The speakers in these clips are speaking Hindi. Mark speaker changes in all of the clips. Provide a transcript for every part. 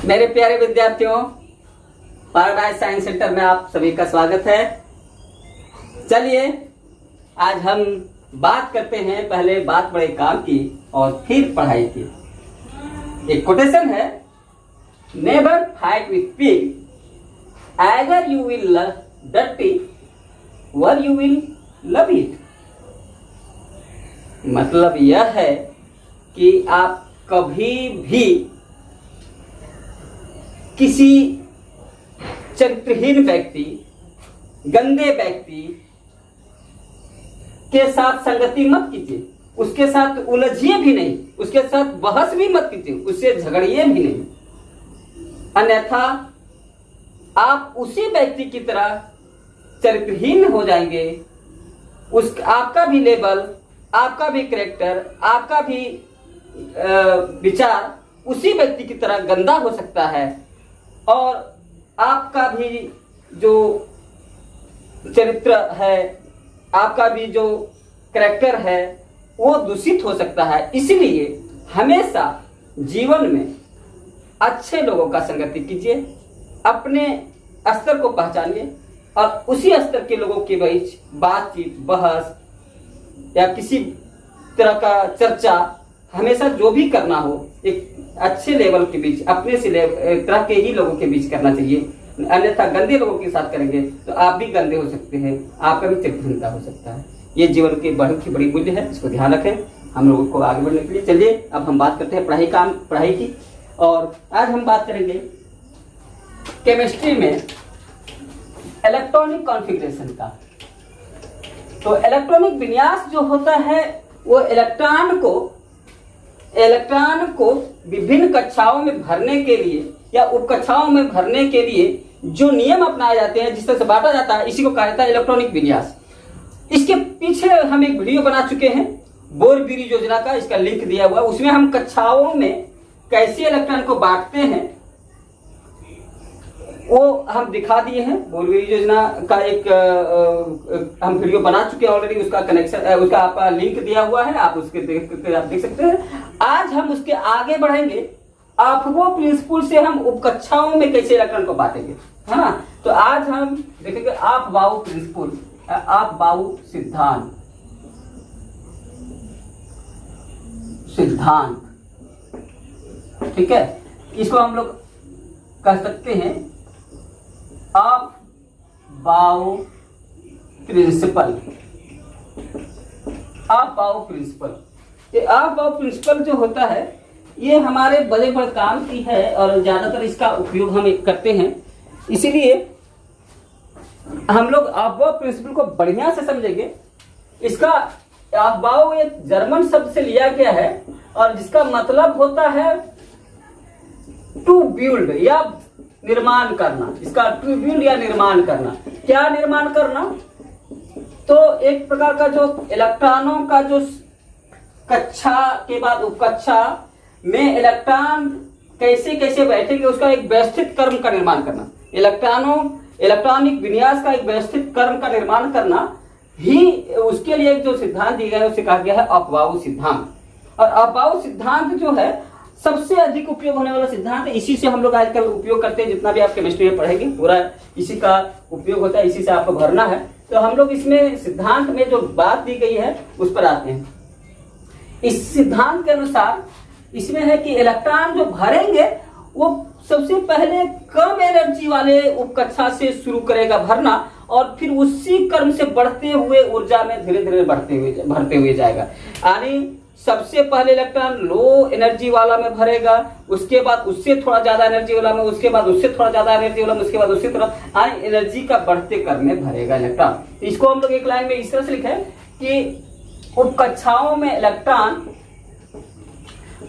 Speaker 1: मेरे प्यारे विद्यार्थियों, पैराडाइज साइंस सेंटर में आप सभी का स्वागत है। चलिए आज हम बात करते हैं, पहले बात बड़े काम की और फिर पढ़ाई की। एक कोटेशन है, never fight with pig eager you will love dirty were you will love it. मतलब यह है कि आप कभी भी किसी चरित्रहीन व्यक्ति, गंदे व्यक्ति के साथ संगति मत कीजिए, उसके साथ उलझिए भी नहीं, उसके साथ बहस भी मत कीजिए, उससे झगड़िए भी नहीं। अन्यथा आप उसी व्यक्ति की तरह चरित्रहीन हो जाएंगे। आपका भी लेवल, आपका भी कैरेक्टर, आपका भी विचार उसी व्यक्ति की तरह गंदा हो सकता है और आपका भी जो चरित्र है, आपका भी जो कैरेक्टर है वो दूषित हो सकता है। इसलिए हमेशा जीवन में अच्छे लोगों का संगति कीजिए, अपने स्तर को पहचानिए और उसी स्तर के लोगों के बीच बातचीत, बहस या किसी तरह का चर्चा हमेशा जो भी करना हो एक अच्छे लेवल के बीच, अपने से तरह के ही लोगों के बीच करना चाहिए। अन्यथा गंदे लोगों के साथ करेंगे तो आप भी गंदे हो सकते हैं, आपका भी चरित्रहीनता हो सकता है। ये जीवन की बहुत ही बड़ी मूल्य है, इसको ध्यान रखें हम लोगों को आगे बढ़ने के लिए। चलिए अब हम बात करते हैं पढ़ाई की, और आज हम बात करेंगे केमिस्ट्री में इलेक्ट्रॉनिक कॉन्फ़िगरेशन का। तो इलेक्ट्रॉनिक विन्यास जो होता है वो इलेक्ट्रॉन को विभिन्न कक्षाओं में भरने के लिए या उपकक्षाओं में भरने के लिए जो नियम अपनाए जाते हैं, जिस तरह से बांटा जाता है, इसी को कहा जाता है इलेक्ट्रॉनिक विन्यास। इसके पीछे हम एक वीडियो बना चुके हैं बोर-विरी योजना का, इसका लिंक दिया हुआ है। उसमें हम कक्षाओं में कैसे इलेक्ट्रॉन को बांटते हैं वो हम दिखा दिए हैं। बोर-विरी योजना का एक हम वीडियो बना चुके हैं ऑलरेडी, उसका कनेक्शन, उसका आपका लिंक दिया हुआ है, आप उसके आप देख सकते हैं। आज हम उसके आगे बढ़ेंगे, आपको प्रिंसिपल से हम उपकक्षाओं में कैसे इलेक्ट्रॉन को बांटेंगे, है ना। तो आज हम देखेंगे आप बाउ प्रिंसिपल, आप बाउ सिद्धांत, ठीक है। इसको हम लोग कह सकते हैं आप बाउ प्रिंसिपल। आप बाउ प्रिंसिपल, ये आप बाउ प्रिंसिपल जो होता है ये हमारे बड़े बड़े काम की है और ज्यादातर इसका उपयोग हम करते हैं। इसीलिए हम लोग आप बाउ प्रिंसिपल को बढ़िया से समझेंगे। इसका आप बाउ एक जर्मन शब्द से लिया गया है और जिसका मतलब होता है टू बिल्ड या निर्माण करना। इसका टू बिल्ड या निर्माण करना, क्या निर्माण करना, तो एक प्रकार का जो इलेक्ट्रॉनों का जो कक्षा के बाद उपकक्षा में इलेक्ट्रॉन कैसे कैसे बैठेंगे उसका एक व्यवस्थित क्रम का निर्माण करना। इलेक्ट्रॉनिक विन्यास का एक व्यवस्थित क्रम का निर्माण करना ही उसके लिए जो सिद्धांत दिया गया है उसे कहा गया है अपबाऊ सिद्धांत। और अपबाऊ सिद्धांत जो है सबसे अधिक उपयोग होने वाला सिद्धांत है। इसी से हम लोग आजकल उपयोग करते हैं, जितना भी आप केमिस्ट्री में पढ़ेंगे पूरा इसी का उपयोग होता है, इसी से आपको भरना है। तो हम लोग इसमें सिद्धांत में जो बात दी गई है उस पर आते हैं। इस सिद्धांत के अनुसार इसमें है कि इलेक्ट्रॉन जो भरेंगे वो सबसे पहले कम एनर्जी वाले उपकक्षा से शुरू करेगा भरना और फिर उसी क्रम से बढ़ते हुए ऊर्जा में धीरे धीरे भरते हुए जाएगा। यानी सबसे पहले इलेक्ट्रॉन लो एनर्जी वाला में भरेगा, उसके बाद उससे थोड़ा ज्यादा एनर्जी वाला में, उसके बाद उससे थोड़ा ज्यादा एनर्जी वाला में, उसके बाद उससे थोड़ा एनर्जी का बढ़ते क्रम में भरेगा इलेक्ट्रॉन। इसको हम लोग एक लाइन में इस तरह से लिखे कि उपकक्षाओं में इलेक्ट्रॉन।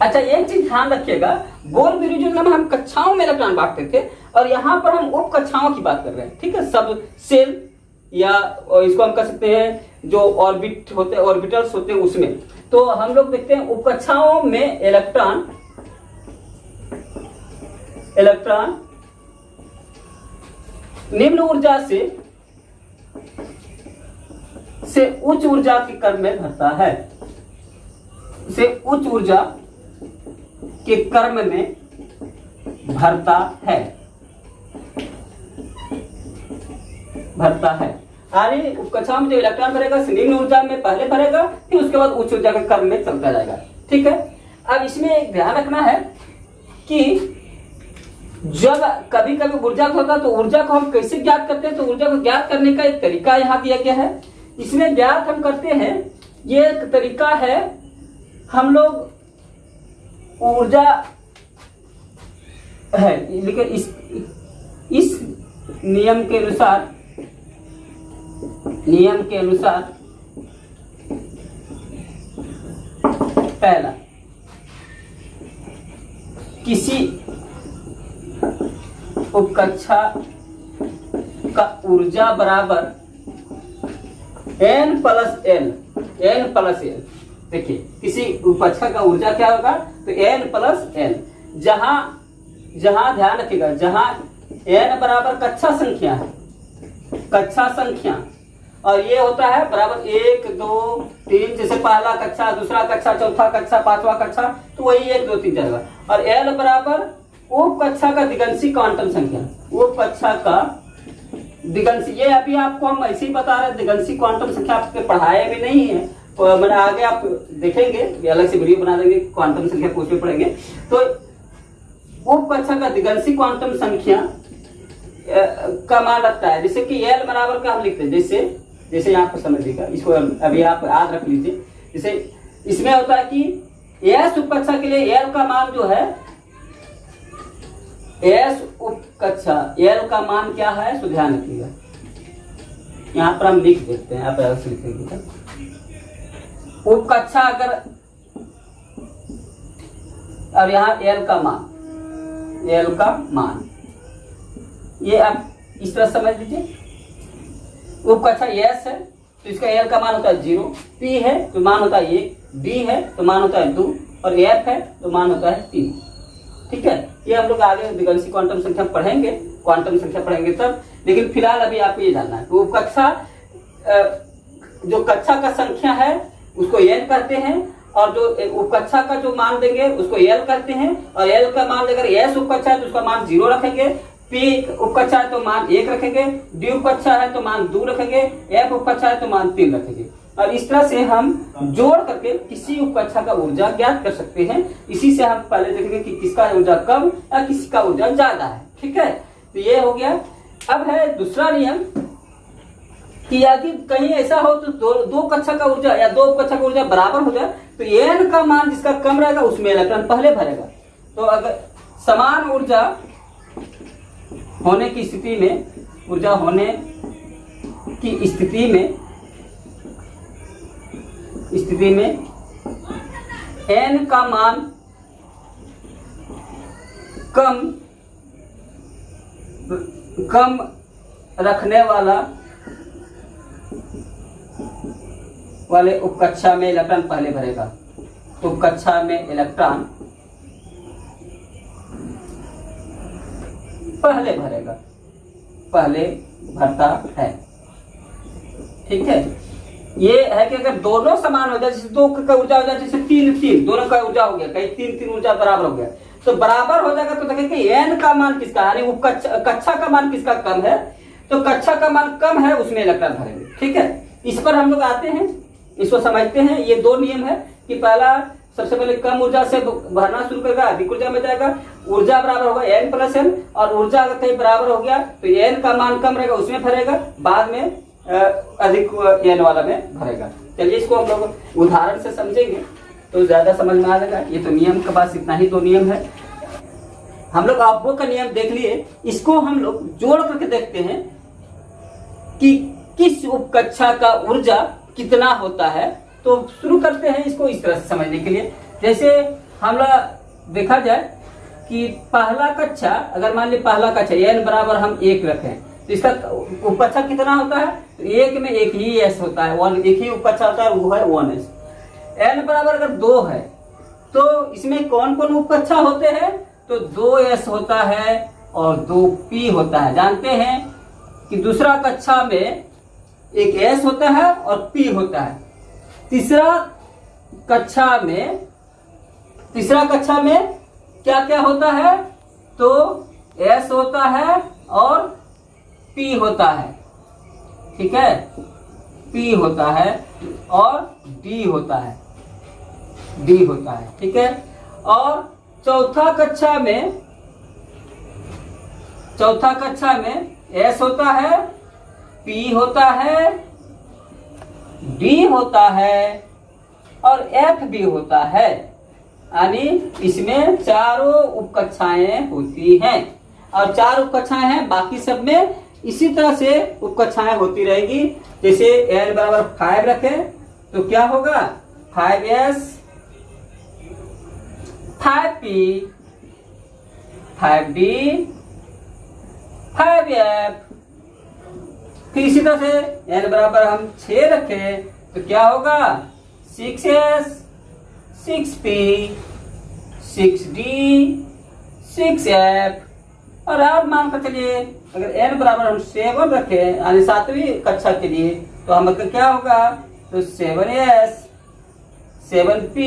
Speaker 1: अच्छा, एक चीज ध्यान रखिएगा, बोर-विरी योजना में हम कक्षाओं में इलेक्ट्रॉन बांटते थे और यहाँ पर हम उप कक्षाओं की बात कर रहे हैं, ठीक है। सब सेल या इसको हम कह सकते हैं जो ऑर्बिटल्स होते हैं उसमें। तो हम लोग देखते हैं उपकक्षाओं में इलेक्ट्रॉन निम्न ऊर्जा से उच्च ऊर्जा के क्रम में भरता है, से उच्च ऊर्जा के क्रम में भरता है, भरता है। यानी उपकक्षा में जो इलेक्ट्रॉन भरेगा निम्न ऊर्जा में पहले भरेगा, फिर उसके बाद उच्च ऊर्जा के क्रम में चलता जाएगा। ठीक है। अब इसमें एक ध्यान रखना है कि जब कभी कभी ऊर्जा होता है तो ऊर्जा को हम कैसे ज्ञात करते हैं, तो ऊर्जा को ज्ञात करने का एक तरीका यहाँ दिया गया है। इसमें ज्ञात हम करते हैं, ये एक तरीका है, हम लोग ऊर्जा है लेकिन इस नियम के अनुसार पहला, किसी उपकक्षा का ऊर्जा बराबर n प्लस एल। देखिए किसी उपकक्षा का ऊर्जा क्या होगा, तो n प्लस एल। जहां ध्यान रखिएगा, जहां n बराबर कक्षा संख्या है, कक्षा संख्या, और ये होता है बराबर 1 2 3, जैसे पहला कक्षा, दूसरा कक्षा, चौथा कक्षा, पांचवा कक्षा, तो वही 1 2 3 जाएगा। और एल बराबर उप कक्षा का दिगंशी क्वांटम संख्या, उप कक्षा का दिगंशी। ये अभी आपको हम ऐसे ही बता रहे हैं, दिगंशी क्वांटम संख्या आपके पढ़ाए भी नहीं है, तो मैंने आगे आप देखेंगे, अलग से वीडियो बना देंगे, क्वांटम संख्या कोर्स में पढ़ेंगे। तो उप कक्षा का दिगंशी क्वांटम संख्या का मान रखता है, जैसे कि एल बराबर का हम लिखते हैं, जैसे यहाँ पर समझिएगा, इसको अभी आप याद रख लीजिए। जैसे इसमें होता है कि एस उप कक्षा के लिए एल का मान जो है, एस उप कक्षा एल का मान क्या है, तो ध्यान रखिएगा, यहाँ पर हम लिख देते हैं, आप ऐसे लिखेंगे उप कक्षा अगर, और यहाँ एल का मान, ये आप इस तरह समझ लीजिए। उपकक्षा एस है तो इसका एल का मान होता है 0, पी है तो मान होता है 1, डी है तो मान होता है 2, और एफ है तो मान होता है 3। ठीक है। ये हम लोग आगे दिगंशी क्वांटम संख्या पढ़ेंगे, क्वांटम संख्या पढ़ेंगे तब, लेकिन फिलहाल अभी आपको ये जानना है। तो उपकक्षा जो कक्षा का संख्या है उसको एन कहते हैं, और जो उपकक्षा का जो मान देंगे उसको एल कहते हैं, और एल का मान अगर एस उपकक्षा है तो उसका मान 0 रखेंगे, पी उपकक्षा है तो मान 1 रखेंगे, डी उपकक्षा है तो मान 2 रखेंगे, एफ उपकक्षा है तो मान 3 रखेंगे। और इस तरह से हम जोड़ करके किसी उपकक्षा का ऊर्जा ज्ञात कर सकते हैं। इसी से हम पहले देखेंगे कि किसका ऊर्जा कम या किसका ऊर्जा ज्यादा है। ठीक है, तो ये हो गया। अब है दूसरा नियम कि यदि कहीं ऐसा हो तो दो कक्षा का ऊर्जा या दो उपकक्षा का ऊर्जा बराबर हो जाए तो एन का मान जिसका कम रहेगा उसमें इलेक्ट्रॉन पहले भरेगा। तो अगर समान ऊर्जा होने की स्थिति में, ऊर्जा होने की स्थिति में n का मान कम रखने वाले उपकक्षा में इलेक्ट्रॉन पहले भरेगा। उपकक्षा में इलेक्ट्रॉन पहले भरेगा, पहले भरता है। ठीक है, ये है कि अगर दोनों समान हो जाए, जैसे दो का ऊर्जा हो जाए, जैसे तीन दोनों का ऊर्जा हो गया, कहीं तीन ऊर्जा बराबर हो गया, तो बराबर हो जाएगा। तो देखें कि एन का मान किसका, यानी कक्षा का मान किसका कम है, तो कक्षा का मान कम है उसमें इलेक्ट्रॉन भरेंगे। ठीक है, इस पर हम लोग आते हैं, इसको समझते हैं। ये दो नियम है कि पहला सबसे पहले कम ऊर्जा से भरना शुरू करेगा, अधिक ऊर्जा में जाएगा, ऊर्जा बराबर होगा n प्लस एन, और ऊर्जा अगर कहीं बराबर हो गया तो n का मान कम रहेगा उसमें भरेगा, बाद में अधिक n वाला में भरेगा। चलिए इसको हम लोग उदाहरण से समझेंगे तो ज्यादा समझ में आ जाएगा। ये तो नियम के पास इतना ही दो नियम है। हम लोग आपको का नियम देख लिए, इसको हम लोग जोड़ करके देखते हैं कि किस उपकक्षा का ऊर्जा कितना होता है। तो शुरू करते हैं इसको इस तरह से समझने के लिए। जैसे हम लोग देखा जाए कि पहला कक्षा, अगर मान लीजिए पहला कक्षा n बराबर हम 1 रखें तो इसका उपकक्षा कितना होता है, तो 1 में एक ही s होता है, एक ही उपकक्षा होता है, वो है 1s। n बराबर अगर 2 है तो इसमें कौन कौन उपकक्षा होते हैं, तो 2s होता है और 2p होता है। जानते हैं कि दूसरा कक्षा में एक s होता है और p होता है। तीसरा कक्षा में क्या क्या होता है, तो S होता है और P होता है, ठीक है, P होता है और D होता है, D होता है, ठीक है। और चौथा कक्षा में S होता है, P होता है, D होता है और F भी होता है, यानी इसमें चारों उपकक्षाएं होती हैं। और 4 उपकक्षाएं हैं, बाकी सब में इसी तरह से उपकक्षाएं होती रहेगी। जैसे L बराबर 5 रखें तो क्या होगा, 5S 5P 5D 5F। फिर इसी तरह से L बराबर हम 6 रखें तो क्या होगा, 6S 6P 6D 6F। और आप मानकर चलिए अगर n बराबर हम 7 रखें यानी 7वीं कक्षा के लिए तो हम मतलब क्या होगा, तो 7S 7P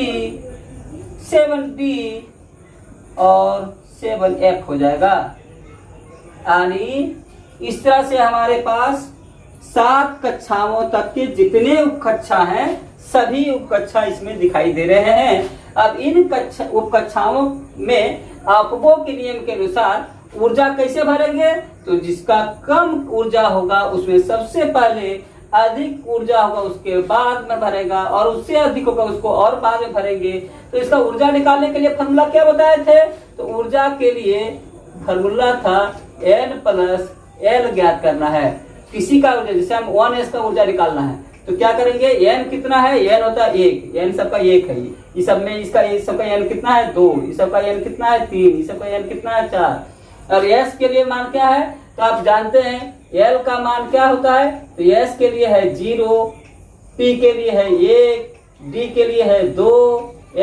Speaker 1: 7D और 7F हो जाएगा। यानी इस तरह से हमारे पास 7 कक्षाओं तक के जितने उपकक्षा हैं सभी उपकक्षा इसमें दिखाई दे रहे हैं। अब इन उपकक्षाओं में आपको के नियम के अनुसार ऊर्जा कैसे भरेंगे, तो जिसका कम ऊर्जा होगा उसमें सबसे पहले, अधिक ऊर्जा होगा उसके बाद में भरेगा, और उससे अधिक होगा उसको और बाद में भरेंगे। तो इसका ऊर्जा निकालने के लिए फॉर्मूला क्या बताए थे, तो ऊर्जा के लिए फॉर्मूला था N प्लस L ज्ञात करना है। किसी का ऊर्जा, जैसे हम 1S का ऊर्जा निकालना है तो क्या करेंगे, N कितना है, N होता है 1, N सबका 1 है, इस सब में इसका सबका N कितना है 2, इस सबका N कितना है 3, इस सबका N कितना है 4। और S के लिए मान क्या है, तो आप जानते हैं L का मान क्या होता है, तो S के लिए है 0, P के लिए है 1, D के लिए है 2,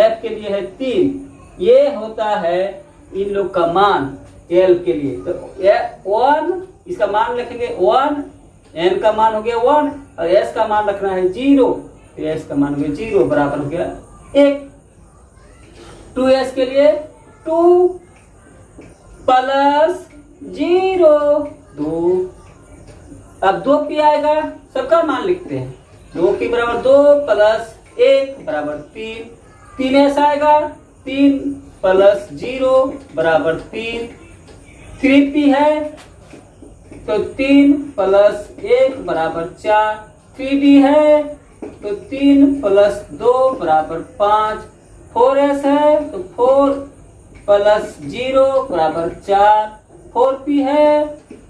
Speaker 1: F के लिए है 3। ये होता है इन लोग का मान L के लिए। तो 1 इसका मान लिखेंगे 1, N का मान हो गया 1 और S का मान रखना है 0, तो S का मान हो गया 0 बराबर हो गया 1। 2S के लिए 2 प्लस 0 2। अब 2P आएगा, सबका मान लिखते हैं, 2P बराबर 2 प्लस 1 बराबर 3। 3S आएगा, 3 प्लस 0 बराबर 3। 3P है तो 3 प्लस 1 बराबर 4। 3D है तो 3 प्लस 2 बराबर 5। 4S है तो 4 प्लस 0 बराबर 4। 4P है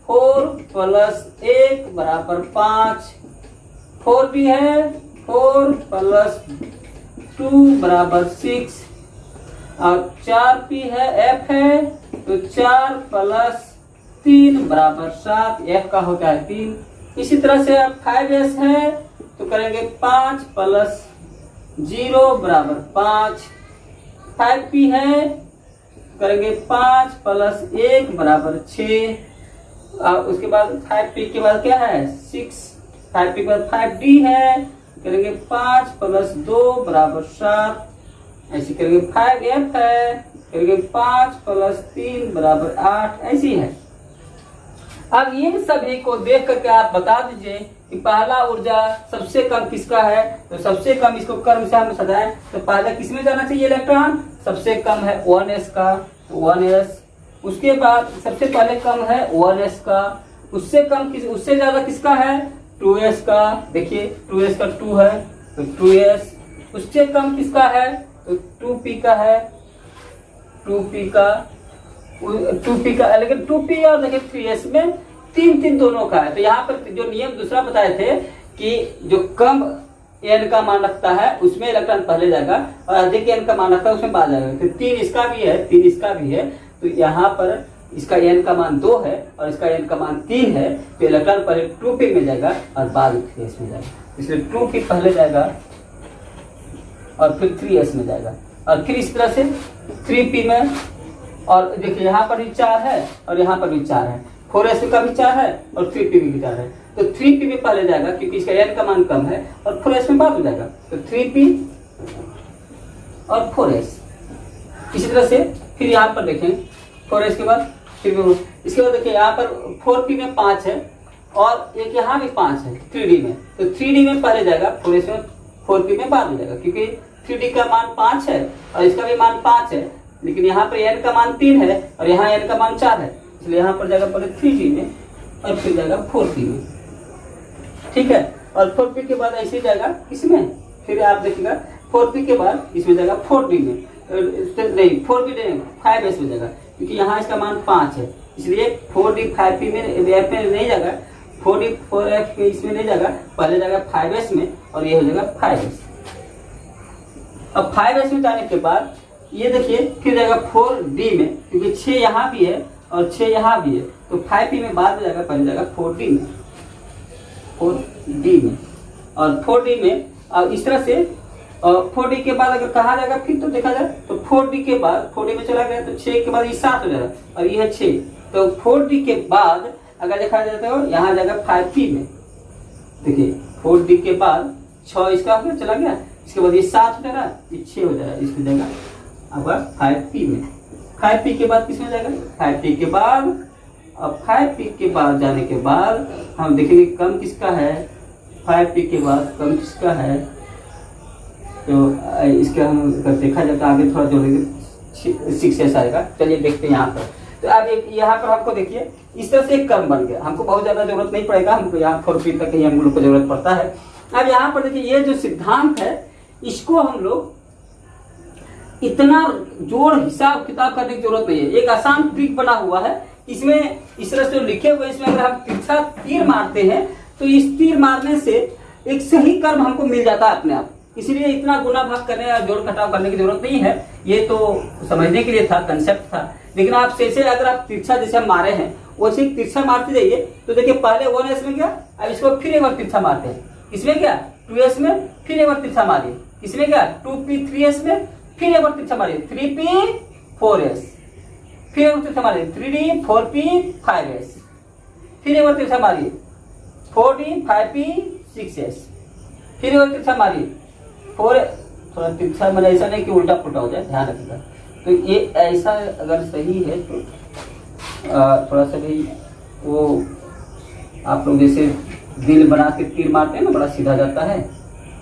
Speaker 1: 4 प्लस 1 बराबर 5। 4B है 4 प्लस 2 बराबर 6। और 4P है F है तो 4 प्लस 3 बराबर 7। F का होता है 3। इसी तरह से अब 5S है तो करेंगे 5 प्लस 0 बराबर 5। 5P है करेंगे 5 प्लस 1 बराबर 6। और उसके बाद 5P के बाद क्या है 6। 5P के बाद 5D है करेंगे 5 प्लस 2 बराबर 7। ऐसे करेंगे 5F है करेंगे 5 प्लस 3 बराबर 8। ऐसी है। अब इन सभी को देख करके आप बता दीजिए कि पहला ऊर्जा सबसे कम किसका है, तो सबसे कम इसको कर्म से हम सजाएं तो पहले किसमें जाना चाहिए इलेक्ट्रॉन, सबसे कम है 1s का, 1s। उसके बाद सबसे पहले कम है 1s का, उससे कम उससे ज्यादा किसका है 2s का। देखिए 2s का 2 है तो 2s। उससे कम किसका है तो 2p का है, 2p का लेकिन 2p और देखिए 3s में 3 दोनों का है। तो यहाँ पर जो नियम दूसरा बताए थे कि जो कम n का मान रखता है उसमें इलेक्ट्रॉन पहले जाएगा और अधिक n का मान रखता है उसमें बाद जाएगा। तो 3 इसका भी है 3 इसका भी है, तो यहाँ पर इसका n का मान 2 है और इसका n का मान 3 है, तो इलेक्ट्रॉन पहले 2p में जाएगा और बाद में 3s में जाएगा। इसलिए 2p पहले जाएगा और फिर 3s में जाएगा और फिर इस तरह से 3p में। और देखिए यहाँ पर भी 4 है और यहाँ पर भी 4 है, 4s का भी 4 है और 3p भी 4 है। तो 3p में पहले जाएगा क्योंकि इसका n का मान कम है और 4s में बाद हो जाएगा। तो 3p और 4s। इसी तरह से फिर यहाँ पर देखें 4s के बाद फिर इसके बाद देखिए यहाँ पर 4p में 5 है और एक यहाँ भी 5 है 3d में, तो 3d में पहले जाएगा 4s में, 4p में बाद में जाएगा, क्योंकि 3d का मान 5 है और इसका भी मान 5 है, लेकिन यहाँ पर n का मान 3 है और यहाँ n का मान 4 है, इसलिए यहाँ पर जाएगा पहले 3d में और फिर जाएगा 4p में, ठीक है। और 4p के बाद ऐसे जाएगा इसमें, फिर आप देखिएगा 4p के बाद इसमें जाएगा 4d में, नहीं 4p नहीं 5s में जाएगा, क्योंकि यहाँ इसका मान 5 है, इसलिए 4d 5p में f में नहीं जाएगा, 4d 4f में इसमें नहीं जाएगा, पहले जाएगा 5s में और ये हो जाएगा 5s। अब 5s में जाने के बाद ये देखिए फिर जाएगा 4d में, क्योंकि 6 यहाँ भी है और 6 यहाँ भी है, तो 5p में बाद में जाएगा, पहले जाएगा 4d में, 4d में और 4d में। और इस तरह से 4d के बाद अगर कहा जाएगा फिर तो देखा जाए तो 4d के बाद 4d में चला गया तो 6 के बाद ये 7 हो जाएगा और ये है 6, तो 4d के बाद अगर देखा जाए तो यहाँ जाएगा 5p में, देखिए 4d के बाद 6 इसका हो गया चला गया, इसके बाद ये 7 हो जाएगा, ये 6 हो जाएगा, इसमें जाएगा आपका 5p में। 5p के बाद किसमें जाएगा 5p के बाद, अब 5p के बाद जाने के बाद हम देखेंगे कम किसका है, 5p के बाद कम किसका है, तो इसका हम अगर देखा जाए तो आगे थोड़ा जोड़ेंगे 6s आएगा। चलिए देखते हैं यहाँ पर, तो अब एक यहाँ पर हमको देखिए इस तरह से एक क्रम बन गया, हमको बहुत ज्यादा जरूरत नहीं पड़ेगा, हमको यहाँ 4p तक ही हम लोग को जरूरत पड़ता है। अब यहाँ पर देखिए ये जो सिद्धांत है इसको हम लोग इतना जोड़ हिसाब किताब करने की जरूरत नहीं है, एक आसान ट्रिक बना हुआ है इसमें, इस तरह से लिखे हुए इसमें अगर हम तिरछा तीर मारते हैं तो इस तीर मारने से एक सही कर्म हमको मिल जाता है अपने आप, इसलिए इतना गुना भाग करने या जोड़ घटाव करने की जरूरत नहीं है, ये तो समझने के लिए था, कंसेप्ट था। लेकिन आप जैसे अगर आप तिरछा जैसे मारे हैं वैसे तिरछा मारते जाइए, तो देखिए पहले 1s में गया, अब इसको फिर एक बार तिरछा मारते हैं, इसमें क्या 2s में फिर एक बार तिरछा मारिए, इसमें क्या 2p 3s में फिर एक बार तिरछा मारिए, 3p 4s फिर एक बार तिरछा मारिए, 3d 4p 5s फिर एक बार तिरछा मारिए, 4d 5p 6s फिर एक बार तिरछा मारिए 4, थोड़ा तिरछा मतलब ऐसा नहीं कि उल्टा पुल्टा हो जाए, ध्यान रखिएगा। तो ये ऐसा अगर सही है तो थोड़ा सा भी वो आप लोग जैसे दिल बना के तीर मारते हैं ना बड़ा सीधा जाता है,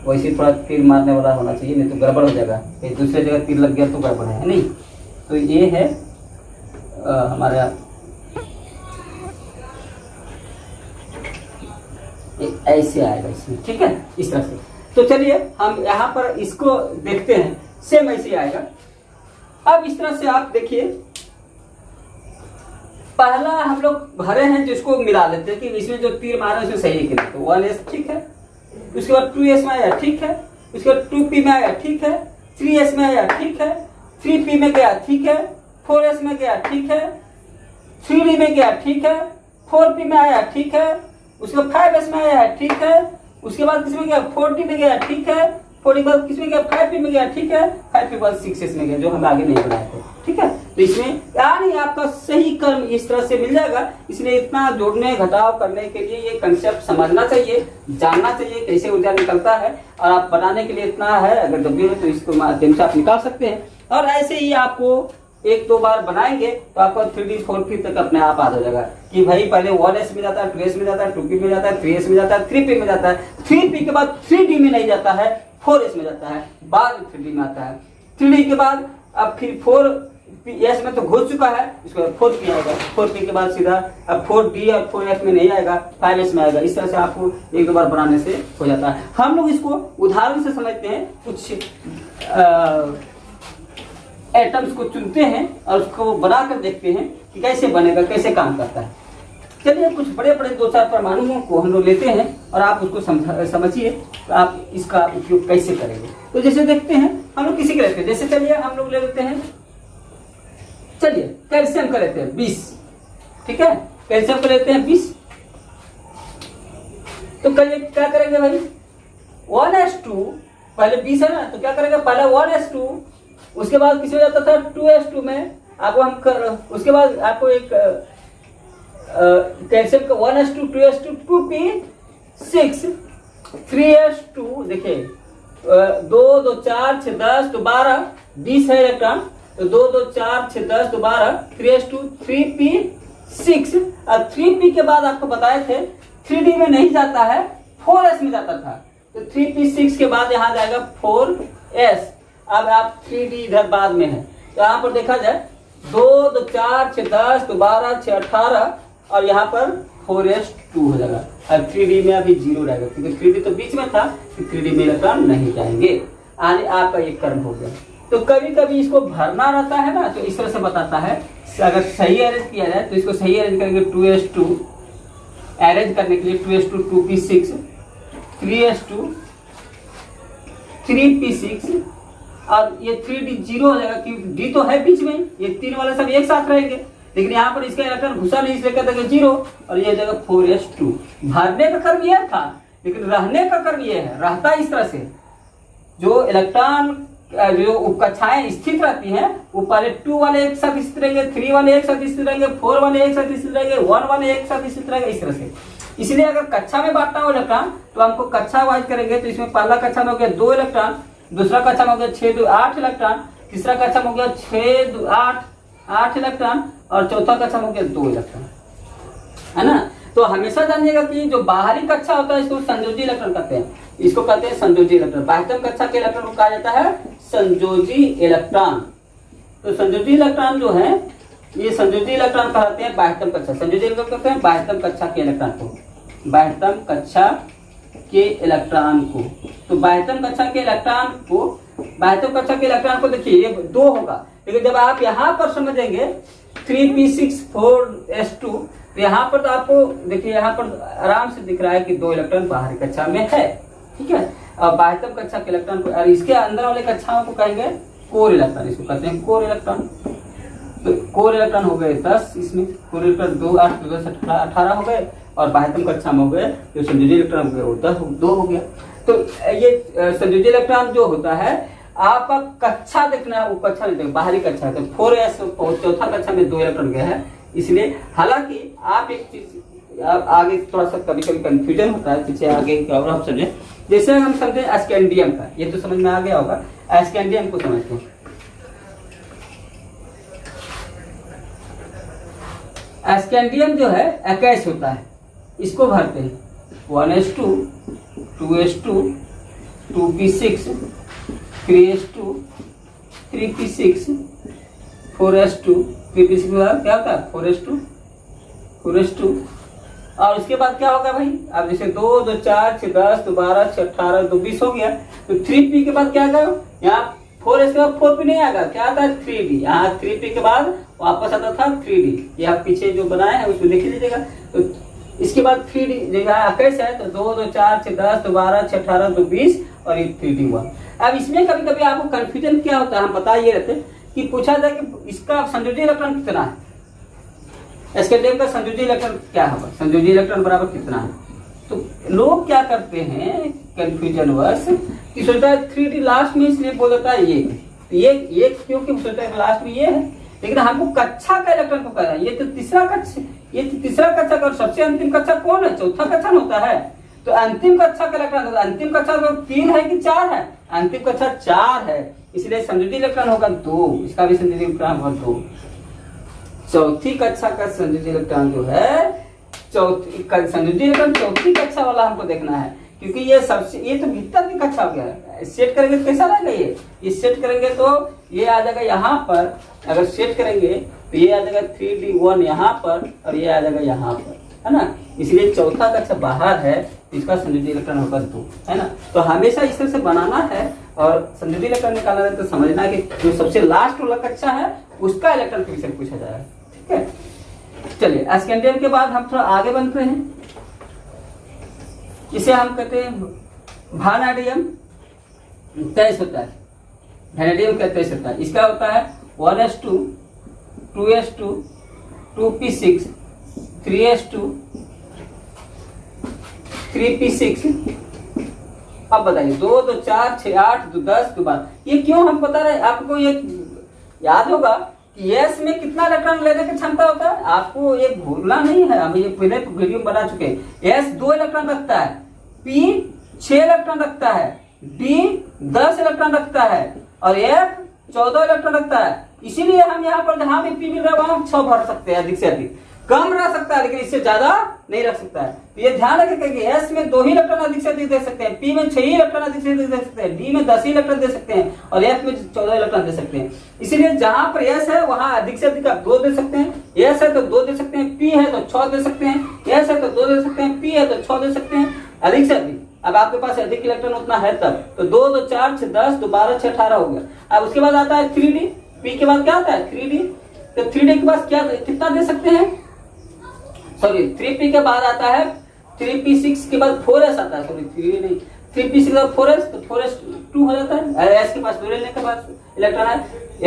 Speaker 1: वैसे थोड़ा तीर मारने वाला होना चाहिए, नहीं तो गड़बड़ हो जाएगा, कहीं दूसरे जगह तीर लग गया तो गड़बड़ है नहीं। तो ये है हमारा ऐसे आएगा इसमें, ठीक है इस तरह से। तो चलिए हम यहाँ पर इसको देखते हैं, सेम ऐसे आएगा। अब इस तरह से आप देखिए पहला हम लोग भरे हैं जिसको मिला लेते हैं कि इसमें जो तीर मारा उसमें सही है कि नहीं, तो 1s ठीक है, उसके बाद 2s में आया ठीक है, उसके बाद 2p में आया ठीक है, 3s में आया ठीक है, 3p में गया ठीक है, 4s में गया ठीक है, 3d में गया ठीक है, 4p में आया ठीक है, उसके बाद 5s में आया ठीक है, उसके बाद किसमें गया 4d में गया ठीक है, 4d के बाद किसमें गया 5p में गया ठीक है, 5p के बाद 6s में गया जो हम आगे नहीं बनाए थे, ठीक है। तो इसमें यानी आपका सही कर्म इस तरह से मिल जाएगा, इसलिए इतना जोड़ने घटाव करने के लिए ये कंसेप्ट समझना चाहिए, जानना चाहिए कैसे ऊर्जा निकलता है, और आप बनाने के लिए इतना है, अगर डब्ल्यू है तो इसको माध्यम से आप निकाल सकते हैं। और ऐसे ही आपको 1-2 बार बनाएंगे तो आपको 3D 4P तक अपने आप आ जाएगा कि भाई पहले 1s में जाता है, 2s में जाता है, 2p में जाता है, 3s में जाता है, 3p में जाता है, 3p के बाद 3d में नहीं जाता है, 4s में जाता है, बाद में 3d में आता है, 3d के बाद अब फिर 4s में तो घुस चुका है, इसके बाद 4p आएगा, 4p के बाद सीधा अब 4d और 4f में नहीं आएगा, 5s में आएगा। इस तरह से आपको 1-2 बार बनाने से हो जाता है। हम लोग इसको उदाहरण से समझते हैं, कुछ एटम्स को चुनते हैं और उसको बनाकर देखते हैं कि कैसे बनेगा, कैसे काम करता है। चलिए कुछ बड़े बड़े 2-4 परमाणुओं को हम लोग लेते हैं और आप उसको समझिए तो आप इसका उपयोग कैसे करेंगे। तो जैसे देखते हैं हम लोग किसी के लेते हैं, जैसे चलिए हम लोग ले लेते हैं, चलिए कैल्शियम का लेते हैं 20, ठीक है, कैल्शियम का लेते हैं 20। तो करिए क्या करेंगे भाई 1s2, पहले 20 है ना, तो क्या करेंगे पहले 1s2, उसके बाद किसी हो जाता था 2s2 में आपको हम उसके बाद आपको एक कैल्शियम का 1s2 2s2 2p 6 3s2 देखिए 2 2 4 6 10 तो 12 20 है इलेक्ट्रॉन, तो 2 2 4 6 10 तो 12 3s2 3p6। और 3p के बाद आपको बताए थे 3d में नहीं जाता है, 4s में जाता था। तो 3p6 के बाद यहाँ जाएगा 4s। अब आप 3d इधर बाद में है, तो यहाँ पर देखा जाए 2 2 4 6 10 तो 12 6 18 और यहाँ पर 4s2 हो जाएगा। अब 3d में अभी 0 रहेगा क्योंकि 3d तो बीच में था, कि 3d में इलेक्ट्रॉन नहीं जाएंगे। आगे आपका एक कर्म हो गया। तो कभी कभी इसको भरना रहता है ना, तो इस तरह से बताता है। अगर सही अरेंज किया जाए तो इसको सही अरेंज करेंगे 2s2 अरेंज करने के लिए 2s2 2p6 3s2 3p6 और ये 3d 0 हो जाएगा क्योंकि d तो है बीच में, ये 3 वाले सब एक साथ रहेंगे। लेकिन यहाँ पर इसका इलेक्ट्रॉन घुसा नहीं, इसलिए कहते हैं 0 और ये जगह 4s2। भरने का कर्म यह था, लेकिन रहने का कर्म यह है। रहता इस तरह से, जो इलेक्ट्रॉन जो कक्षाएं स्थित रहती हैं वो पहले 2 वाले एक साथ स्थित रहेंगे, 3 वाले एक साथ स्थित रहेंगे, 4 वाले एक साथ स्थित रहेंगे, 1 वाले एक साथ स्थित रहेंगे, इस तरह से। इसलिए अगर कक्षा में बांटना हो इलेक्ट्रॉन तो हमको कक्षा वाइज करेंगे। तो इसमें पहला कक्षा में हो गया 2 इलेक्ट्रॉन, दूसरा कक्षा में हो गया 6 2 8 इलेक्ट्रॉन, तीसरा कक्षा में हो गया 6 2 8 इलेक्ट्रॉन और चौथा कक्षा में हो गया 2 इलेक्ट्रॉन, है ना। तो हमेशा जानिएगा कि जो बाहरी कक्षा होता है इसको संयोजी इलेक्ट्रॉन कहते हैं, इसको कहते हैं संयोजी इलेक्ट्रॉन। बाह्यतम कक्षा के इलेक्ट्रॉन को कहा जाता है संयोजी इलेक्ट्रॉन। तो संयोजी इलेक्ट्रॉन जो है ये संयोजी इलेक्ट्रॉन कहते हैं बाह्यतम कक्षा। संयोजी इलेक्ट्रॉन कहते हैं बाह्यतम कक्षा के इलेक्ट्रॉन को, बाह्यतम कक्षा के इलेक्ट्रॉन को। तो बाह्यतम कक्षा के इलेक्ट्रॉन को, बाह्यतम कक्षा के इलेक्ट्रॉन को देखिए ये 2 होगा, लेकिन जब आप यहाँ पर समझेंगे 3p6 4s2 तो यहाँ पर तो आपको देखिए यहाँ पर आराम से दिख रहा है कि 2 इलेक्ट्रॉन बाहरी कक्षा में है, ठीक है। और बाह्यतम कक्षा के इलेक्ट्रॉन को और इसके अंदर वाले कक्षाओं को कहेंगे कोर इलेक्ट्रॉन, इसको कहते हैं कोर इलेक्ट्रॉन। तो कोर इलेक्ट्रॉन हो गए 10, इसमें कोर इलेक्ट्रॉन 2 8 2 10 18 हो गए और बाह्यतम कक्षा में हो गए जो संयोजी इलेक्ट्रॉन हो गए वो 10 2 हो गया। तो ये संयोजी इलेक्ट्रॉन जो होता है आपका कक्षा देखना है, वो कक्षा नहीं देखना, बाहरी कक्षा है। तो 4s चौथा कक्षा में 2 इलेक्ट्रॉन गया है, इसलिए हालांकि आप एक चीज आगे थोड़ा सा कभी कभी कंफ्यूजन होता है, पीछे आगे और आप समझे। जैसे हम समझे एस्केंडियम का, ये तो समझ में आ गया होगा। एस्केंडियम को समझते हैं। एस्केंडियम जो है अकैश होता है, इसको भरते हैं 1s2 2s2 2p6 3s2 3p6 4s2 3p6 क्या होता है 4s2 और उसके बाद क्या होगा भाई। अब जैसे 2 2 4 6 10 तो 12 6 18 तो 20 हो गया। तो 3p के बाद क्या आएगा, यहाँ 4s के बाद 4p नहीं आएगा, क्या आता है 3d। यहाँ 3p के बाद वापस आता था 3d, ये आप पीछे जो बनाए हैं उसमें लिख लीजिएगा। तो इसके बाद 3d यहाँ कैसे है, तो 2 2 4 6 10 तो 12 6 18 तो 20 और ये 3d हुआ। अब इसमें कभी कभी आपको कंफ्यूजन क्या होता है, हम बता ये रहते कि पूछा जाए कि इसका संयोजी इलेक्ट्रॉन कितना है, एस्केंडियम का संयोजी इलेक्ट्रॉन क्या होगा, संयोजी इलेक्ट्रॉन बराबर कितना है। तो लोग क्या करते हैं कंफ्यूजन वश कि सोचता है 3d लास्ट में, इसलिए बोल देता है ये क्योंकि सोचता है लास्ट में ये है, लेकिन हमको कक्षा का इलेक्ट्रॉन को कहना है। ये तो तीसरा कक्षा का, और सबसे अंतिम कक्षा कौन है, चौथा कक्षा होता है। तो अंतिम कक्षा का इलेक्ट्रॉन, अंतिम कक्षा तो 3 है कि 4 है, अंतिम कक्षा 4 है, इसलिए संयोजी इलेक्ट्रॉन होगा 2, इसका भी संयोजी इलेक्ट्रॉन होगा 2। चौथी कक्षा का संयोजी इलेक्ट्रॉन जो है, संयोजी इलेक्ट्रॉन चौथी कक्षा वाला हमको देखना है, क्योंकि ये सबसे, ये तो भीतर की कक्षा हो गया। सेट करेंगे तो कैसा रहेगा, ये सेट करेंगे तो ये आ जाएगा यहाँ पर, अगर सेट करेंगे तो ये आ जाएगा 3d1 यहाँ पर और ये आ जाएगा यहाँ पर, है ना। इसलिए चौथा कक्षा बाहर है, इसका संयोजी इलेक्ट्रॉन होगा 2, है ना। तो हमेशा इस तरह से बनाना है और संयोजी इलेक्ट्रॉन निकालना है तो समझना है कि जो सबसे लास्ट वाला कक्षा है उसका इलेक्ट्रॉन के विषय पूछा जाएगा, ठीक है। चलिए एस्केंडियम के बाद हम थोड़ा आगे बढ़ते हैं, इसे हम कहते हैं वानेडियम 23 होता है, वेनेडियम का 23 होता है। इसका होता है 1s2 2s2 2p6 3s2 3p6। अब बताइए 2 2 4 6 8 2 10 2 12, ये क्यों हम बता रहे हैं आपको, ये याद होगा कि s में कितना इलेक्ट्रॉन लेने की क्षमता होता है, आपको ये भूलना नहीं है, हम ये पहले वीडियो में बना चुके हैं। s 2 इलेक्ट्रॉन रखता है, p 6 इलेक्ट्रॉन रखता है, d 10 इलेक्ट्रॉन रखता है और f 14 इलेक्ट्रॉन रखता है। इसीलिए हम यहाँ पर जहां भी पी मिल रहा है वहां 6 भर सकते हैं, अधिक से अधिक। कम रह सकता है लेकिन इससे ज्यादा नहीं रख सकता है। तो ये ध्यान रखें कि एस में 2 ही इलेक्ट्रॉन अधिक से अधिक दे सकते हैं, पी में 6 ही इलेक्ट्रॉन अधिक से अधिक दे सकते हैं, डी में 10 ही इलेक्ट्रॉन दे सकते हैं और एफ में 14 इलेक्ट्रॉन दे सकते हैं। इसीलिए जहां पर एस है वहां अधिक से अधिक आप 2 दे सकते हैं, एस है तो 2 दे सकते हैं, पी है तो 6 दे सकते हैं, एस है तो 2 दे सकते हैं, पी है तो 6 दे सकते हैं, अधिक से अधिक। अब आपके पास अधिक इलेक्ट्रॉन उतना है तब तो 2 2 4 6 10 2 12 6 18 हो गया। अब उसके बाद आता है 3D, पी के बाद क्या आता है 3D। तो 3D के बाद क्या कितना दे सकते हैं, सॉरी 3p के बाद आता है 3p6 के बाद 4s आता है, सॉरी 3 नहीं 3p6 के बाद 4s, तो 4s 2 हो जाता है। s के पास 2 लेने के बाद इलेक्ट्रॉन है,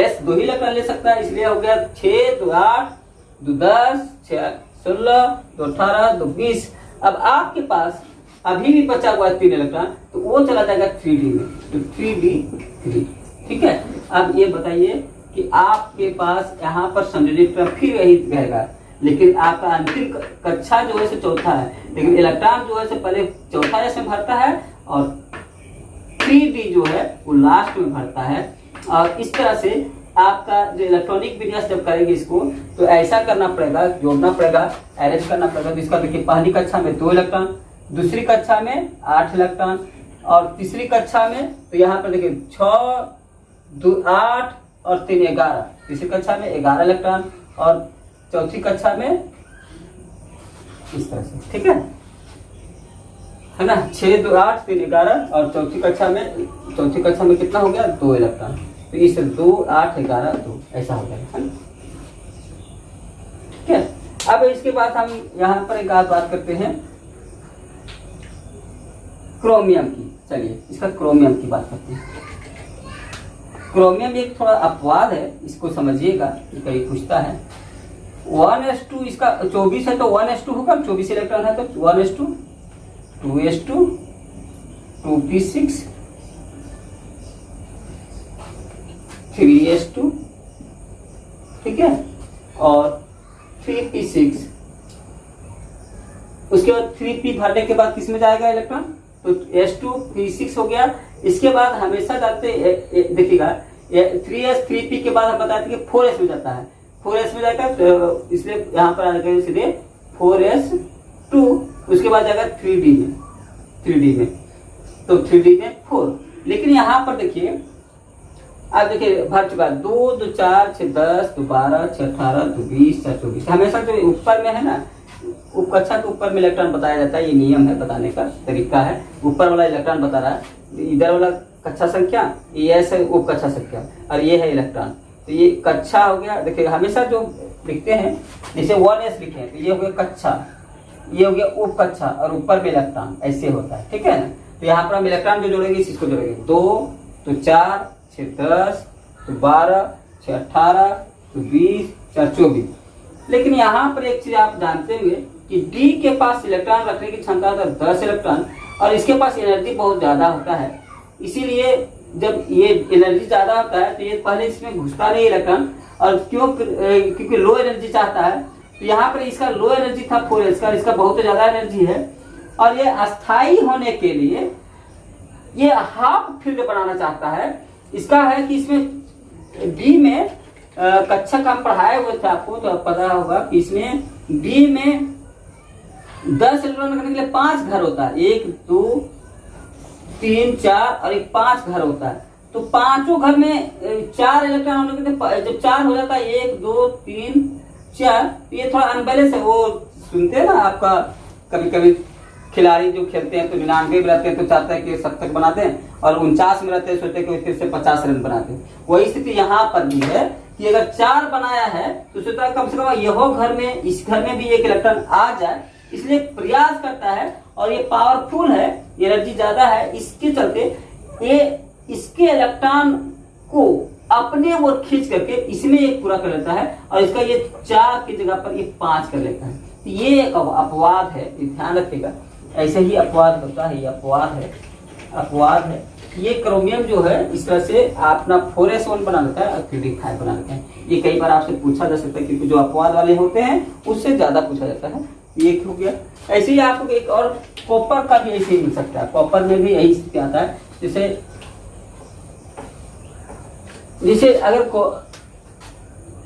Speaker 1: s 2 ही इलेक्ट्रॉन ले सकता है, इसलिए हो गया 6 2 8 2 10 6 16 2 18 2 20। अब आपके पास अभी भी बचा हुआ है 3 इलेक्ट्रॉन, तो वो चला जाएगा 3D में, तो 3D3। ठीक है, अब ये बताइए कि आपके पास यहाँ पर संयोजित फिर यही रहेगा, लेकिन आपका अंतिम कक्षा जो है से चौथा है, लेकिन इलेक्ट्रॉन जो है से पहले चौथा ऐसे भरता है और 3D जो है वो लास्ट में भरता है। और इस तरह से आपका जो इलेक्ट्रॉनिक विन्यास जब करेंगे इसको तो ऐसा करना पड़ेगा, जोड़ना पड़ेगा, अरेंज करना पड़ेगा। तो इसका देखिए पहली कक्षा में 2 इलेक्ट्रॉन, दूसरी कक्षा में 8 इलेक्ट्रॉन और तीसरी कक्षा में तो यहाँ पर देखिए 6 2 8 और 3 11, तीसरी कक्षा में 11 इलेक्ट्रॉन और चौथी कक्षा में इस तरह से। ठीक है ना, 6 2 8 3 11 और चौथी कक्षा में कितना हो गया 2 इलेक्ट्रॉन, तो इस 2 8 11 2 ऐसा हो जाएगा, है ना। ठीक है, अब इसके बाद हम यहाँ पर एक बात करते हैं क्रोमियम की। चलिए इसका क्रोमियम की बात करते हैं। क्रोमियम एक थोड़ा अपवाद है, इसको समझिएगा कि कहीं पूछता है 1s2, इसका 24 है तो 1s2 होगा, 24 इलेक्ट्रॉन है तो 1s2 2s2 2p6 3s2, ठीक है, और 3p6। उसके बाद 3p भरने के बाद किस में जाएगा इलेक्ट्रॉन, तो s2p6 हो गया। इसके बाद हमेशा जाते देखिएगा 3s 3p के बाद हम बताते कि 4s में जाता है, 4s में जाएगा तो इसलिए यहाँ पर आएगा सीधे 4s2, उसके बाद जाएगा 3D में तो 3D में 4। लेकिन यहाँ पर देखिए अब देखिए भर चुका 2 2 4 6 10 2 12 6 18 2 20 4 24। हमेशा जो ऊपर में है ना, कक्षा के ऊपर में इलेक्ट्रॉन बताया जाता है, ये नियम है, बताने का तरीका है। ऊपर वाला इलेक्ट्रॉन बता रहा है, इधर वाला कक्षा संख्या, ये है उप कक्षा संख्या और ये है इलेक्ट्रॉन, तो ये कक्षा हो गया। देखिए हमेशा जो लिखते हैं जैसे 1s लिखे तो ये हो गया कक्षा, ये हो गया उप कक्षा और ऊपर में इलेक्ट्रॉन, ऐसे होता है। ठीक है ना, तो यहाँ पर हम इलेक्ट्रॉन जो जोड़ेंगे इसको जोड़ेंगे 2 तो 4 6 10 तो 12 6 18 तो 20 4 24। लेकिन यहाँ पर एक चीज आप जानते होंगे कि डी के पास इलेक्ट्रॉन रखने की क्षमता है 10 इलेक्ट्रॉन और इसके पास एनर्जी बहुत ज्यादा होता है। इसीलिए जब ये एनर्जी ज्यादा होता है तो ये पहले इसमें घुसता नहीं इलेक्ट्रॉन, और क्योंकि लो एनर्जी चाहता है, तो यहाँ पर इसका लो एनर्जी था 4s का, इसका बहुत ज्यादा एनर्जी है और ये अस्थायी होने के लिए ये हाफ फील्ड बनाना चाहता है। इसका है कि इसमें डी में कक्षा का हम पढ़ाए हुए थे आपको, तो पता होगा कि इसमें डी में 10 इलेक्ट्रॉन रखने के लिए 5 घर होता है, 1 2 3 4 और एक 5 घर होता है। तो पांचों घर में 4 इलेक्ट्रॉन होने के लिए जब 4 हो जाता है 1 2 3 4, ये थोड़ा अनबैलेंस है। वो सुनते हैं ना आपका, कभी कभी खिलाड़ी जो खेलते हैं तो 99 में रहते हैं तो चाहते हैं कि 70 बनाते हैं और 49 में रहते हैं सोचते हैं कि फिर से 50 रन बनाते हैं। वही स्थिति यहाँ पर भी है कि अगर 4 बनाया है तो सोचता है कम से कम यह घर में, इस घर में भी एक इलेक्ट्रॉन आ जाए, इसलिए प्रयास करता है। और ये पावरफुल है, एनर्जी ज्यादा है, इसके चलते ये इसके इलेक्ट्रॉन को अपने ओर खींच करके इसमें एक पूरा कर लेता है और इसका ये 4 की जगह पर ये 5 कर लेता है। तो ये एक अपवाद है, ध्यान रखिएगा, ऐसे ही अपवाद होता है, ये अपवाद है। ये क्रोमियम जो है इस तरह से अपना 4s1 बना लेता है और 3d5 बना लेता है। ये कई बार आपसे पूछा जा सकता है क्योंकि जो अपवाद वाले होते हैं उससे ज्यादा पूछा जाता है। ये हो गया। ऐसे ही आपको एक और कॉपर का भी ऐसे ही मिल सकता है, कॉपर में भी यही स्थिति आता है। जैसे जैसे अगर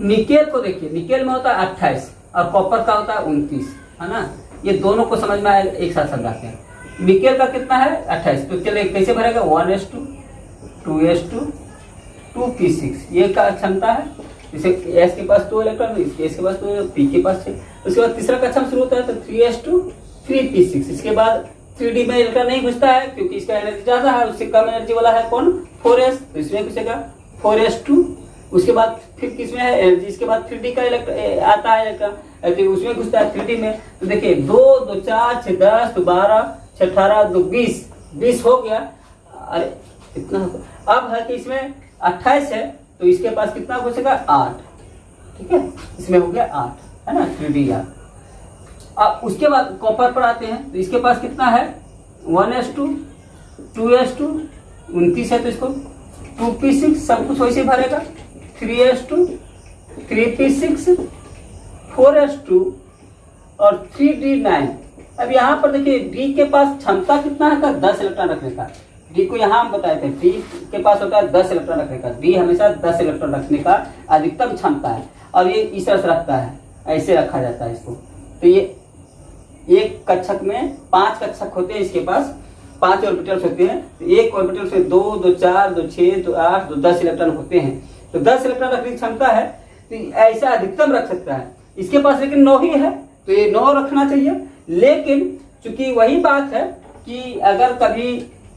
Speaker 1: निकेल को देखिए, निकेल में होता है 28 और कॉपर का होता है 29, है ना। ये दोनों को समझ में आए, एक साथ समझाते हैं। निकेल का कितना है 28, तो चलिए कैसे भरेगा 1s2 2s2 2p6, ये क्या क्षमता है। जैसे एस के पास 2 इलेक्ट्रॉन, एस के पास 2, पी के पास 6। उसके बाद तीसरा कक्षम शुरू होता है तो 3s2 3p6। इसके बाद 3d में इलेक्ट्रॉन नहीं घुसता है क्योंकि इसका एनर्जी ज्यादा है, उससे कम एनर्जी वाला है कौन 4s, तो इसमें घुसेगा 4s2। उसके बाद फिर किसमें है एनर्जी, इसके बाद 3d का इलेक्ट्रॉन आता है इलेक्ट्रॉन, उसमें घुसता है 3d में। तो देखिए 2 2 4 6 10 2 12 6 18 2 20 हो गया। अरे इतना अब है कि इसमें 28 है तो इसके पास कितना घुसेगा 8, ठीक है, इसमें हो गया 8, है ना 3d यार। अब उसके बाद कॉपर पर आते हैं तो इसके पास कितना है 1s2 2s2 29 है तो इसको 2p6 सब कुछ वैसे भरेगा, 3s2 3p6 4s2 और 3d9। अब यहाँ पर देखिए d के पास क्षमता कितना है 10 इलेक्ट्रॉन रखने का। डी को यहाँ हम बताए थे, डी के पास होता है 10 इलेक्ट्रॉन रखने का, डी हमेशा 10 इलेक्ट्रॉन रखने का अधिकतम क्षमता है और ये इस तरह से रखता है, ऐसे रखा जाता है इसको। तो ये एक कक्षक में 5 कक्षक होते हैं, इसके पास 5 ऑर्बिटल्स होते हैं। तो एक ऑर्बिटल से 2 2 4 2 6 2 8 2 10 इलेक्ट्रॉन होते हैं। तो 10 इलेक्ट्रॉन रखने की क्षमता है, तो ऐसा अधिकतम रख सकता है। इसके पास लेकिन 9 ही है तो ये 9 रखना चाहिए। लेकिन चूंकि वही बात है कि अगर कभी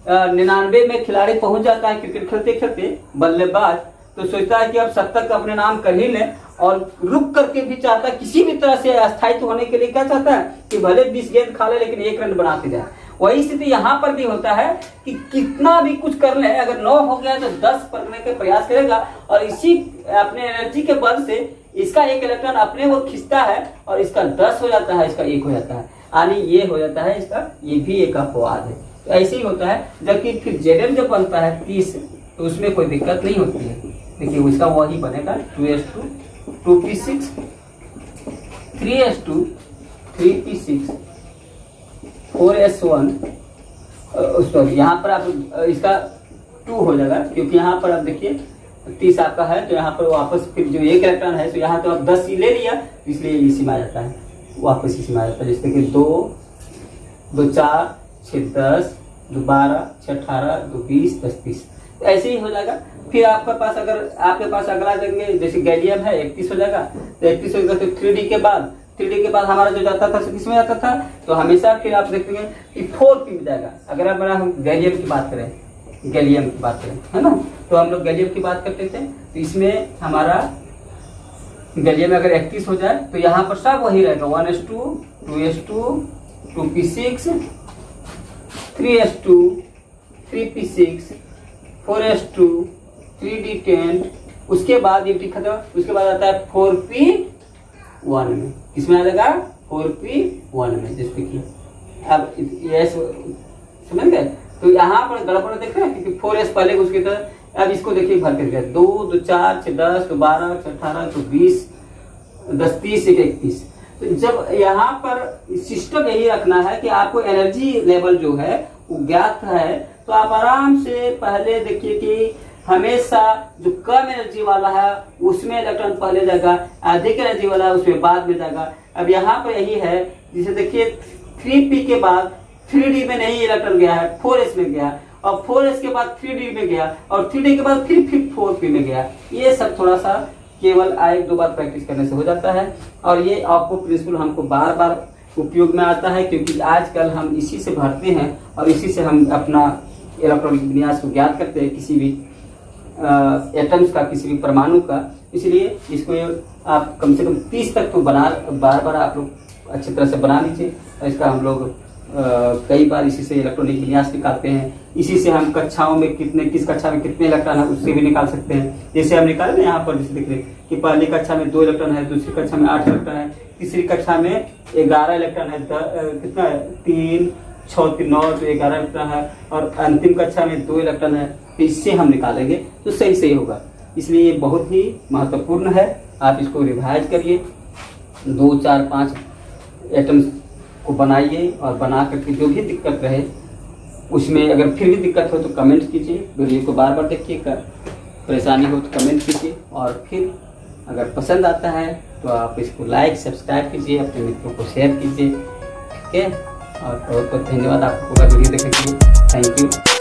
Speaker 1: 99 में खिलाड़ी पहुंच जाता है क्रिकेट खेलते खेलते बल्लेबाज, तो सोचता है कि अब 70 का अपने नाम कर ही ले और रुक करके भी चाहता है किसी भी तरह से अस्थायित्व होने के लिए, क्या चाहता है कि भले 20 गेंद खा ले लेकिन 1 रन बनाते जाए। वही स्थिति यहाँ पर भी होता है कि कितना भी कुछ कर ले, अगर 9 हो गया तो 10 करने का प्रयास करेगा और इसी अपने एनर्जी के बल से इसका 1 इलेक्ट्रॉन अपने वो खींचता है और इसका 10 हो जाता है, इसका 1 हो जाता है, यानी ये हो जाता है इसका, ये भी एक अपवाद है। तो ऐसे ही होता है। जबकि फिर जेडम जब बनता है 30 तो उसमें कोई दिक्कत नहीं होती है। देखिए उसका वही बनेगा 2s2 2p6 3s2 3p6 4s1। Sorry यहाँ पर आप इसका 2 हो जाएगा क्योंकि यहाँ पर आप देखिए 30 आपका है तो यहाँ पर वापस फिर जो 1 इलेक्ट्रॉन है तो यहाँ तो आप 10 ही ले लिया, इसलिए इसी में आ जाता है, वापस इसी में आ जाता है। जैसे कि 2 2 4 6 10 2 12 6 18 2 20 10 30, तो ऐसे ही हो जाएगा। फिर आपके पास अगर आपके पास अगला देंगे जैसे गैलियम है 31 हो जाएगा, तो 31 हो जाएगा तो 3D के बाद हमारा जो जाता था किस में जाता था, तो हमेशा फिर आप देखेंगे कि 4p में जाएगा। अगर अब हम गैलियम की बात करें, है ना, तो हम लोग गैलियम की बात करते थे, तो इसमें हमारा गैलियम में अगर 31 हो जाए तो यहाँ पर सब वही रहेगा 1s2 2s2 2p6 3s2 3p6 4s2 3d10। उसके बाद ये खत्म, उसके बाद आता है 4p1 में, किसमें आ जाएगा 4p1 में। जैसे कि अब ये समझ गए, तो यहाँ पर गड़बड़ देख रहे हैं क्योंकि 4s पहले उसके तरह। अब इसको देखिए भर कर 2 2 4 6 10 2 12 6 18 2 20 10 30 31। तो जब यहाँ पर सिस्टम यही रखना है कि आपको एनर्जी लेवल जो है वो ज्ञात है, तो आप आराम से पहले देखिए कि हमेशा जो कम एनर्जी वाला है उसमें इलेक्ट्रॉन पहले जाएगा, अधिक एनर्जी वाला है उसमें बाद में जाएगा। अब यहाँ पर यही है, जिसे देखिए 3p के बाद 3d में नहीं इलेक्ट्रॉन गया है, 4s में गया, और 4s के बाद 3d में गया, और 3d के बाद फिर 4p में गया। ये सब थोड़ा सा केवल 1-2 बार प्रैक्टिस करने से हो जाता है, और ये आपको प्रिंसिपल हमको बार बार उपयोग में आता है क्योंकि आजकल हम इसी से भरते हैं और इसी से हम अपना इलेक्ट्रॉनिक विन्यास को ज्ञात करते हैं, किसी भी एटम्स का, किसी भी परमाणु का। इसलिए इसको आप कम से कम 30 तक तो बार बार आप लोग अच्छी तरह से बना लीजिए। और इसका हम लोग कई बार इसी से इलेक्ट्रॉनिक विन्यास निकालते हैं। इसी से हम कक्षाओं में किस कक्षा में कितने इलेक्ट्रॉन है उससे भी निकाल सकते हैं। जैसे हम निकाले ना यहाँ पर, जैसे देख रहे कि पहली कक्षा में 2 इलेक्ट्रॉन है, दूसरी कक्षा में 8 इलेक्ट्रॉन है, तीसरी कक्षा में 11 इलेक्ट्रॉन है, कितना है 3 6 3 9 तो 11 इलेक्ट्रॉन है, और अंतिम कक्षा में 2 इलेक्ट्रॉन है। तो इससे हम निकालेंगे तो सही होगा। इसलिए ये बहुत ही महत्वपूर्ण है, आप इसको रिवाइज करिए, 2 4 5 एटम्स को बनाइए और बना करके जो भी दिक्कत रहे उसमें, अगर फिर भी दिक्कत हो तो कमेंट कीजिए, वीडियो को बार बार देखिएगा। परेशानी हो तो कमेंट कीजिए, और फिर अगर पसंद आता है तो आप इसको लाइक सब्सक्राइब कीजिए, अपने मित्रों को शेयर कीजिए। ठीक है, और बहुत बहुत धन्यवाद आपको पूरा वीडियो देखने के लिए। Thank you.